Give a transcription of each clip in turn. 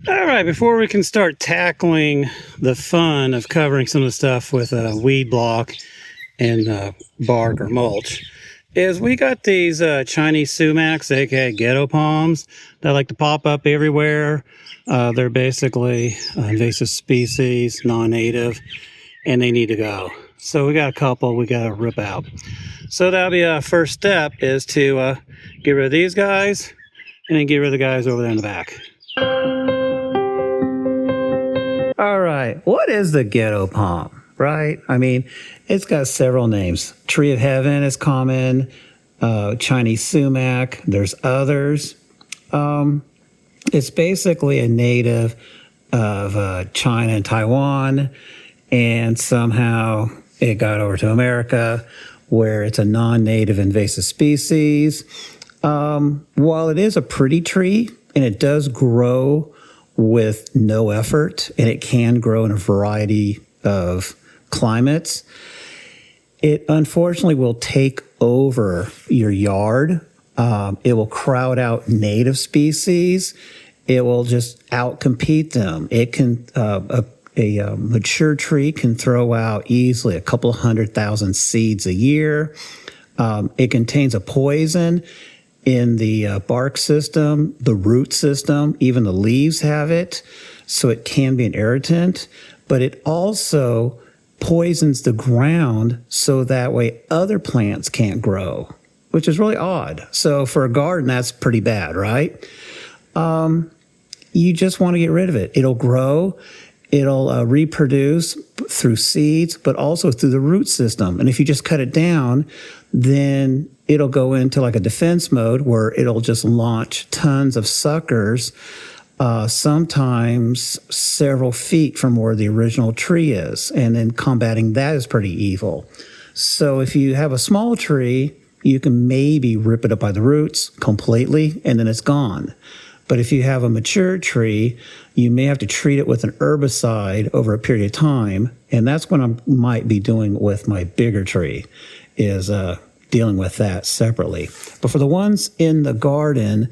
All right, before we can start tackling the fun of covering some of the stuff with a weed block and bark or mulch, is we got these Chinese sumacs, aka ghetto palms, that like to pop up everywhere. They're basically invasive species, non-native, and they need to go. So we got a couple we got to rip out. So that'll be our first step, is to get rid of these guys and then get rid of the guys over there in the back. All right, what is the ghetto palm, right? I mean, it's got several names. Tree of Heaven is common, Chinese sumac, there's others. It's basically a native of China and Taiwan, and somehow it got over to America, where it's a non-native invasive species. While it is a pretty tree, and it does grow with no effort, and it can grow in a variety of climates, it unfortunately will take over your yard. It will crowd out native species. It will just outcompete them. It can, a mature tree can throw out easily a couple 100,000 seeds a year. It contains a poison in the bark system, the root system, even the leaves have it, so it can be an irritant, but it also poisons the ground so that way other plants can't grow, which is really odd. So for a garden, that's pretty bad, right? You just want to get rid of it. It'll grow, it'll reproduce through seeds, but also through the root system. And if you just cut it down, then it'll go into like a defense mode where it'll just launch tons of suckers, sometimes several feet from where the original tree is. And then combating that is pretty evil. So if you have a small tree, you can maybe rip it up by the roots completely, and then it's gone. But if you have a mature tree, you may have to treat it with an herbicide over a period of time. And that's what I might be doing with my bigger tree, is dealing with that separately. But for the ones in the garden,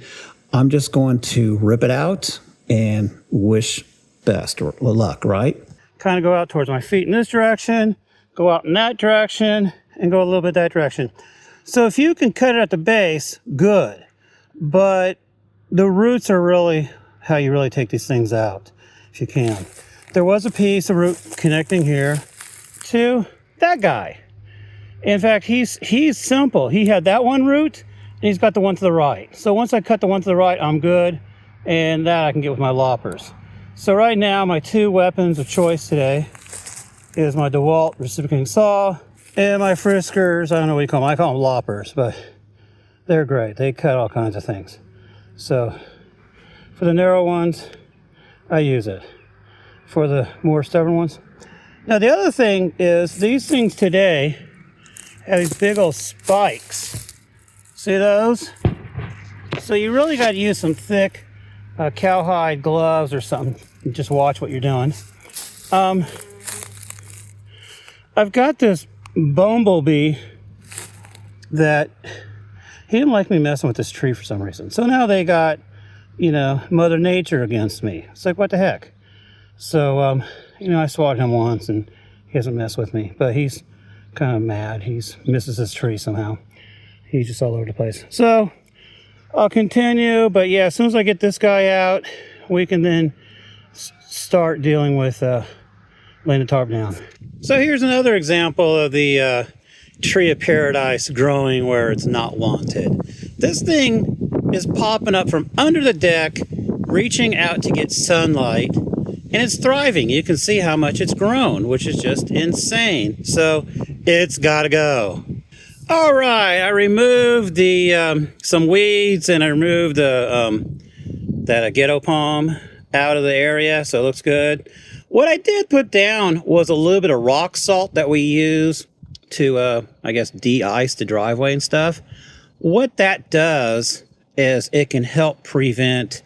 I'm just going to rip it out and wish best or luck, right? Kind of go out towards my feet in this direction, go out in that direction, and go a little bit that direction. So if you can cut it at the base, good. But the roots are really how you really take these things out, if you can. There was a piece of root connecting here to that guy. In fact, he's simple. He had that one root, and he's got the one to the right. So once I cut the one to the right, I'm good, and that I can get with my loppers. So right now, my two weapons of choice today is my DeWalt reciprocating saw and my Friskers. I don't know what you call them. I call them loppers, but they're great. They cut all kinds of things. So for the narrow ones, I use it. For the more stubborn ones. Now the other thing is, these things today have these big old spikes. See those? So you really got to use some thick cowhide gloves or something. Just watch what you're doing. I've got this bumblebee that he didn't like me messing with this tree for some reason. So now they got, Mother Nature against me. It's like, what the heck? So, I swatted him once and he hasn't messed with me, but he's kind of mad. He misses his tree somehow. He's just all over the place. So I'll continue, but yeah, as soon as I get this guy out, we can then start dealing with laying the tarp down. So here's another example of the tree of paradise growing where it's not wanted. This thing is popping up from under the deck, reaching out to get sunlight, and it's thriving. You can see how much it's grown, which is just insane. So it's gotta go. All right, I removed the some weeds, and I removed that ghetto palm out of the area, so it looks good. What I did put down was a little bit of rock salt that we use to, I guess, de-ice the driveway and stuff. What that does is it can help prevent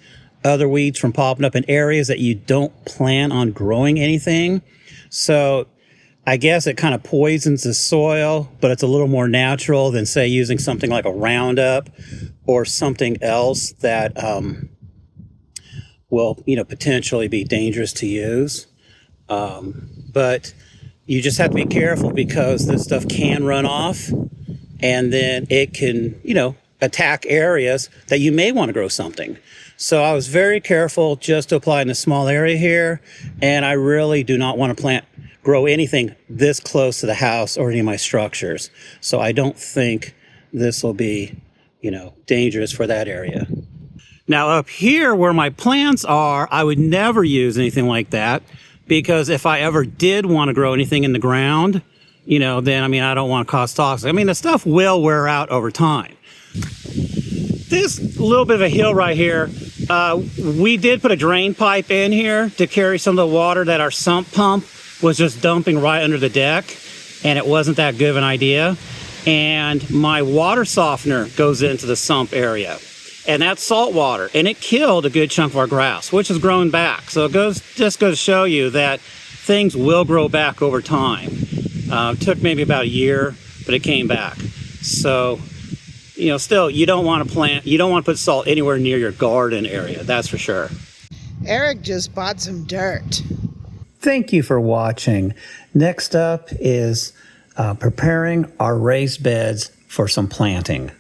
other weeds from popping up in areas that you don't plan on growing anything. So I guess it kind of poisons the soil, but it's a little more natural than, say, using something like a Roundup or something else that will, potentially be dangerous to use. But you just have to be careful because this stuff can run off and then it can, attack areas that you may want to grow something. So I was very careful just to apply in a small area here. And I really do not want to grow anything this close to the house or any of my structures. So I don't think this will be, dangerous for that area. Now up here where my plants are, I would never use anything like that because if I ever did want to grow anything in the ground, then, I don't want to cause toxic. The stuff will wear out over time. This little bit of a hill right here, we did put a drain pipe in here to carry some of the water that our sump pump was just dumping right under the deck, and it wasn't that good of an idea. And my water softener goes into the sump area, and that's salt water, and it killed a good chunk of our grass, which is growing back. So it just goes to show you that things will grow back over time. It took maybe about a year, but it came back. So, still, you don't want to put salt anywhere near your garden area, that's for sure. Eric just bought some dirt. Thank you for watching. Next up is preparing our raised beds for some planting.